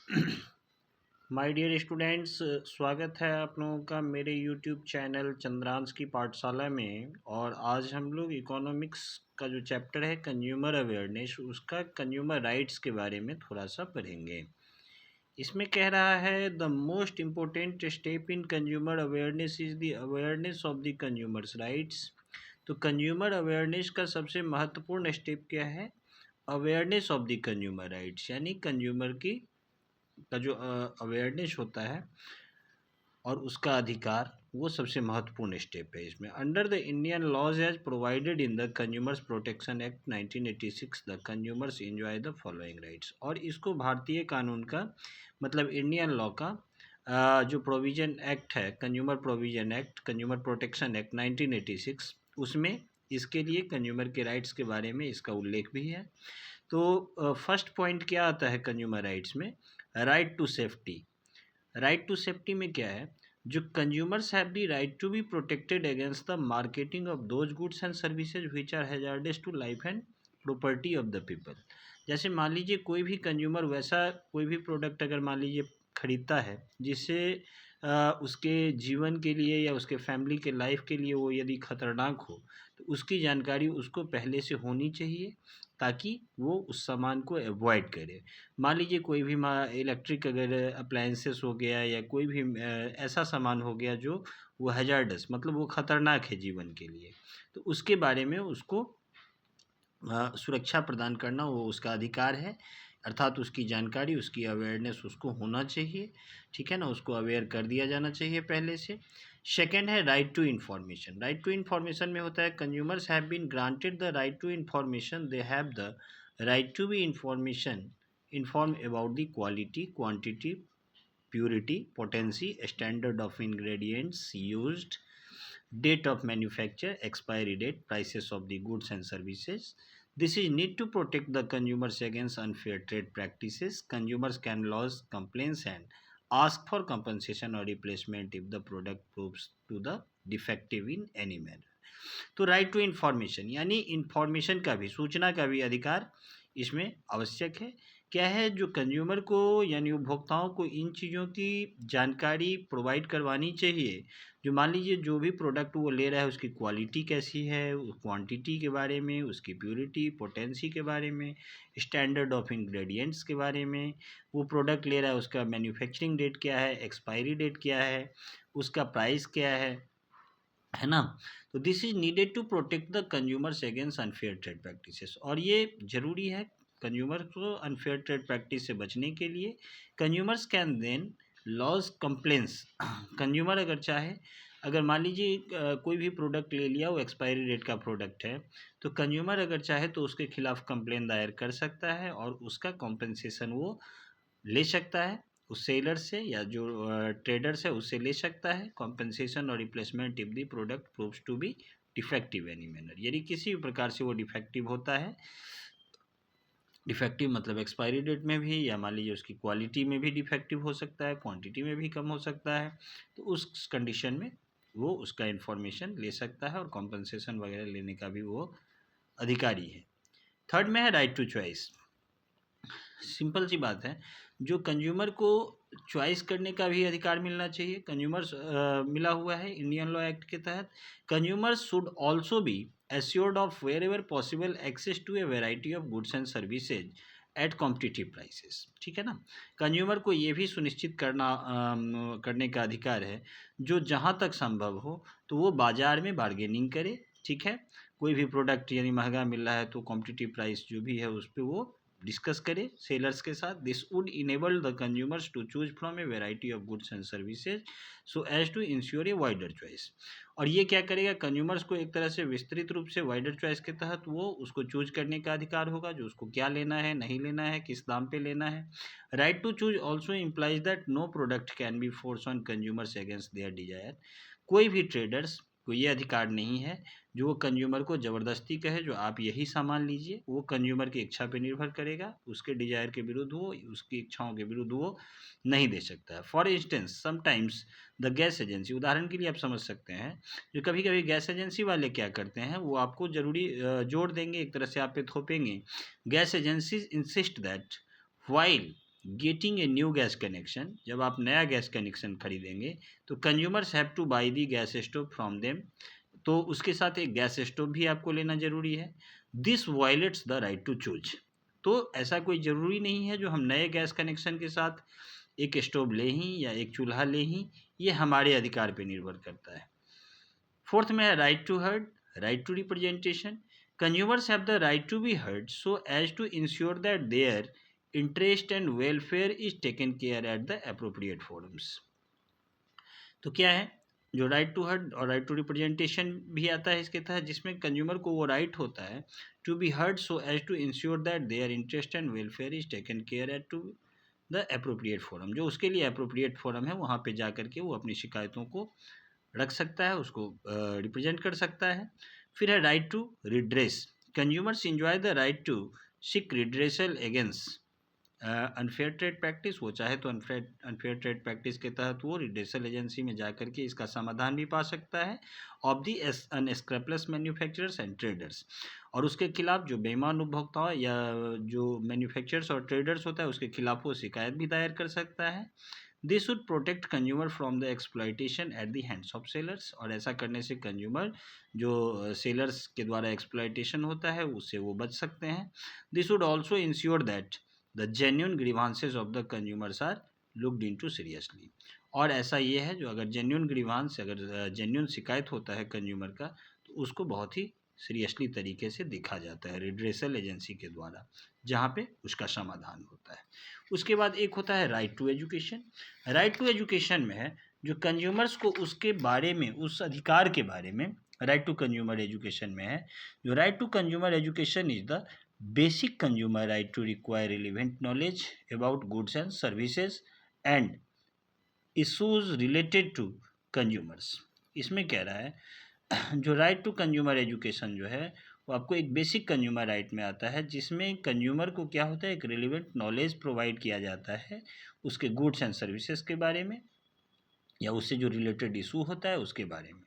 My dear students, स्वागत है आप लोगों का मेरे यूट्यूब चैनल चंद्रांश की पाठशाला में। और आज हम लोग इकोनॉमिक्स का जो चैप्टर है कंज्यूमर अवेयरनेस, उसका कंज्यूमर राइट्स के बारे में थोड़ा सा पढ़ेंगे। इसमें कह रहा है the most important step in consumer awareness is the awareness of the consumers rights. तो कंज्यूमर अवेयरनेस का सबसे महत्वपूर्ण स्टेप क्या है? Awareness of the consumer rights, यानी कंज्यूमर की का जो अवेयरनेस होता है और उसका अधिकार, वो सबसे महत्वपूर्ण स्टेप है इसमें। Under the Indian laws as provided in the consumers protection act 1986 the consumers enjoy the following rights. और इसको भारतीय कानून का मतलब इंडियन लॉ का जो प्रोविजन एक्ट है, consumer provision act, consumer protection act 1986, उसमें इसके लिए कंज्यूमर के राइट्स के बारे में इसका उल्लेख भी है। तो फर्स्ट पॉइंट क्या आता है कंज्यूमर राइट्स में? Right to safety. Right to safety में क्या है? जो consumers have the right to be protected against the marketing of those goods and services which are hazardous to life and property of the people. जैसे मान लीजिए कोई भी consumer वैसा कोई भी प्रोडक्ट अगर मान लीजिए खरीदता है जिससे उसके जीवन के लिए या उसके फैमिली के लाइफ के लिए वो यदि खतरनाक हो, तो उसकी जानकारी उसको पहले से होनी चाहिए ताकि वो उस सामान को अवॉइड करे। मान लीजिए कोई भी इलेक्ट्रिक अगर अप्लायंसेस हो गया या कोई भी ऐसा सामान हो गया जो वो हैजार्डस मतलब वो ख़तरनाक है जीवन के लिए, तो उसके बारे में उसको सुरक्षा प्रदान करना वो उसका अधिकार है। अर्थात उसकी जानकारी, उसकी अवेयरनेस उसको होना चाहिए, ठीक है ना, उसको अवेयर कर दिया जाना चाहिए पहले से। सेकेंड है right to information. Right to information में होता है consumers have been granted the right to information, they have the right to be information inform about the quality, quantity, purity, potency, standard of ingredients used, date of manufacture, expiry date, prices of the goods and services. This is need to protect the consumers against unfair trade practices. Consumers can lodge complaints and ask for compensation or replacement if the product proves to the defective in any manner. तो right to information यानी information का भी, सूचना का भी अधिकार इसमें आवश्यक है। क्या है? जो कंज्यूमर को यानी उपभोक्ताओं को इन चीज़ों की जानकारी प्रोवाइड करवानी चाहिए। जो मान लीजिए जो भी प्रोडक्ट वो ले रहा है उसकी क्वालिटी कैसी है, क्वांटिटी के बारे में, उसकी प्योरिटी, पोटेंसी के बारे में, स्टैंडर्ड ऑफ इंग्रेडिएंट्स के बारे में, वो प्रोडक्ट ले रहा है उसका मैन्युफैक्चरिंग डेट क्या है, एक्सपायरी डेट क्या है, उसका प्राइस क्या है ना। तो this is needed to protect the consumers against unfair trade practices. और ये जरूरी है कंज्यूमर को अनफेयर ट्रेड प्रैक्टिस से बचने के लिए। Consumers can then lodge complaints. Consumer अगर चाहे, अगर मान लीजिए कोई भी प्रोडक्ट ले लिया, वो एक्सपायरी डेट का प्रोडक्ट है, तो कंज्यूमर अगर चाहे तो उसके खिलाफ कंप्लेन दायर कर सकता है और उसका कॉम्पेंसेशन वो ले सकता है उस सेलर से या जो ट्रेडर्स है उससे ले सकता है कॉम्पेंसेशन और replacement if the product proves to be defective any manner. यदि किसी भी प्रकार से वो डिफेक्टिव होता है, डिफेक्टिव मतलब एक्सपायरी डेट में भी, या मान लीजिए उसकी क्वालिटी में भी डिफेक्टिव हो सकता है, क्वांटिटी में भी कम हो सकता है, तो उस कंडीशन में वो उसका इन्फॉर्मेशन ले सकता है और कॉम्पेंसेशन वगैरह लेने का भी वो अधिकारी है। थर्ड में है राइट टू चॉइस। सिंपल सी बात है, जो कंज्यूमर को चॉइस करने का भी अधिकार मिलना चाहिए। कंज्यूमर्स मिला हुआ है इंडियन लॉ एक्ट के तहत। Consumers should also be assured of wherever possible access to a variety of goods and services at competitive prices, ठीक है ना। कंज्यूमर को ये भी सुनिश्चित करने का अधिकार है जो जहाँ तक संभव हो तो वो बाज़ार में बार्गेनिंग करे, ठीक है। कोई भी प्रोडक्ट यानी महंगा मिल रहा है तो कॉम्पिटिटिव प्राइस जो भी है उस पर वो डिस्कस करें सेलर्स के साथ। This would enable the consumers to choose from a variety of goods and services so as to ensure a wider choice. और ये क्या करेगा? कंज्यूमर्स को एक तरह से विस्तृत रूप से वाइडर चॉइस के तहत वो उसको चूज करने का अधिकार होगा, जो उसको क्या लेना है, नहीं लेना है, किस दाम पे लेना है। Right to choose also implies that no product can be force on consumers against their desire. कोई भी ट्रेडर्स को ये अधिकार नहीं है जो वो कंज्यूमर को ज़बरदस्ती कहे जो आप यही सामान लीजिए। वो कंज्यूमर की इच्छा पे निर्भर करेगा, उसके डिजायर के विरुद्ध वो, उसकी इच्छाओं के विरुद्ध वो नहीं दे सकता है। For instance sometimes the gas agency, उदाहरण के लिए आप समझ सकते हैं, जो कभी कभी गैस एजेंसी वाले क्या करते हैं, वो आपको जरूरी जोड़ देंगे, एक तरह से आप पे थोपेंगे। Gas agencies insist that while getting a new gas connection, जब आप नया गैस कनेक्शन खरीदेंगे तो consumers have to buy the gas stove from them, तो उसके साथ एक गैस स्टोव भी आपको लेना ज़रूरी है। This violates the right to choose, तो ऐसा कोई ज़रूरी नहीं है जो हम नए गैस कनेक्शन के साथ एक स्टोव ले ही या एक चूल्हा ले ही, ये हमारे अधिकार पर निर्भर करता है। फोर्थ में है right to heard, right to representation. Consumers have the right to be heard so as to ensure that their interest and welfare is taken care at the appropriate forums. तो क्या है, जो राइट टू हर्ड और right to representation भी आता है इसके तहत, जिसमें कंज्यूमर को वो राइट होता है to be heard so as to ensure that their interest and welfare is taken care at to the appropriate forum, जो उसके लिए अप्रोप्रिएट फोरम है वहाँ पे जा करके वो अपनी शिकायतों को रख सकता है, उसको रिप्रेजेंट कर सकता है। फिर है right to redress, consumers enjoy the right to seek redressal against unfair trade practice, वो चाहे तो अनफेयर ट्रेड प्रैक्टिस के तहत वो रिड्रेसल एजेंसी में जा करके इसका समाधान भी पा सकता है of the unscrupulous manufacturers and traders, और उसके खिलाफ जो बेईमान उपभोक्ता या जो मैन्युफैक्चरर्स और ट्रेडर्स होता है उसके खिलाफ वो शिकायत भी दायर कर सकता है। This should protect consumer from the exploitation at the hands of sellers, और ऐसा करने से कंज्यूमर जो सेलर्स के द्वारा एक्सप्लॉयटेशन होता है उससे वो बच सकते हैं। This should also ensure that the genuine grievances of the consumers are looked into seriously, और ऐसा ये है जो अगर जेन्यून ग्रीवांस, अगर जेन्यून शिकायत होता है कंज्यूमर का तो उसको बहुत ही सीरियसली तरीके से देखा जाता है रिड्रेसल एजेंसी के द्वारा, जहाँ पे उसका समाधान होता है। उसके बाद एक होता है right to education. Right to education में है जो कंज्यूमर्स को उसके बारे में, उस अधिकार के बारे में, राइट टू कंज्यूमर एजुकेशन में है जो right to consumer education is the basic consumer right to require relevant knowledge about goods and services and issues related to consumers. इसमें कह रहा है जो राइट टू कंज्यूमर एजुकेशन जो है वो आपको एक बेसिक कंज्यूमर राइट में आता है, जिसमें कंज्यूमर को क्या होता है, एक रिलेवेंट नॉलेज प्रोवाइड किया जाता है उसके गुड्स एंड सर्विसेज के बारे में या उससे जो रिलेटेड इशू होता है उसके बारे में।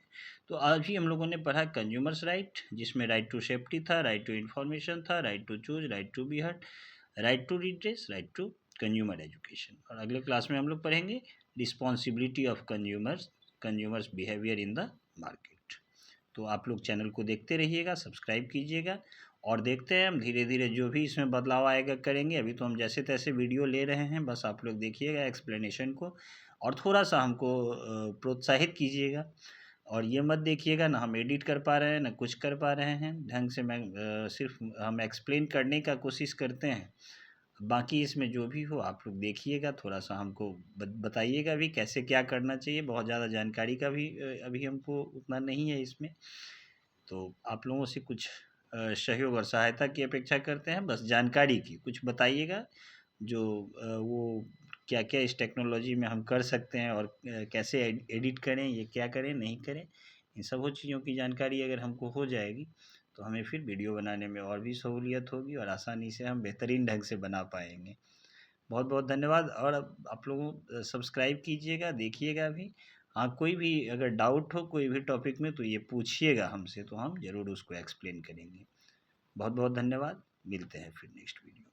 तो आज ही हम लोगों ने पढ़ा कंज्यूमर्स राइट, जिसमें राइट टू सेफ्टी था, राइट टू इन्फॉर्मेशन था, right to choose, right to be heard, right to redress, right to consumer education. और अगले क्लास में हम लोग पढ़ेंगे responsibility of consumers behaviour in the market. तो आप लोग चैनल को देखते रहिएगा, सब्सक्राइब कीजिएगा, और देखते हैं हम धीरे धीरे जो भी इसमें बदलाव आएगा करेंगे। अभी तो हम जैसे तैसे वीडियो ले रहे हैं, बस आप लोग देखिएगा एक्सप्लेनेशन को और थोड़ा सा हमको प्रोत्साहित कीजिएगा, और ये मत देखिएगा ना हम एडिट कर पा रहे हैं ना कुछ कर पा रहे हैं ढंग से, मैं सिर्फ हम एक्सप्लेन करने का कोशिश करते हैं। बाकी इसमें जो भी हो आप लोग देखिएगा, थोड़ा सा हमको बताइएगा भी कैसे क्या करना चाहिए। बहुत ज़्यादा जानकारी का भी अभी हमको उतना नहीं है इसमें, तो आप लोगों से कुछ सहयोग और सहायता की अपेक्षा करते हैं, बस जानकारी की कुछ बताइएगा जो वो क्या क्या इस टेक्नोलॉजी में हम कर सकते हैं और कैसे एडिट करें, ये क्या करें नहीं करें, इन सब चीज़ों की जानकारी अगर हमको हो जाएगी तो हमें फिर वीडियो बनाने में और भी सहूलियत होगी और आसानी से हम बेहतरीन ढंग से बना पाएंगे। बहुत बहुत धन्यवाद, और आप लोगों सब्सक्राइब कीजिएगा, देखिएगा भी। हाँ, कोई भी अगर डाउट हो कोई भी टॉपिक में तो ये पूछिएगा हमसे, तो हम ज़रूर उसको एक्सप्लेन करेंगे। बहुत बहुत धन्यवाद, मिलते हैं फिर नेक्स्ट वीडियो।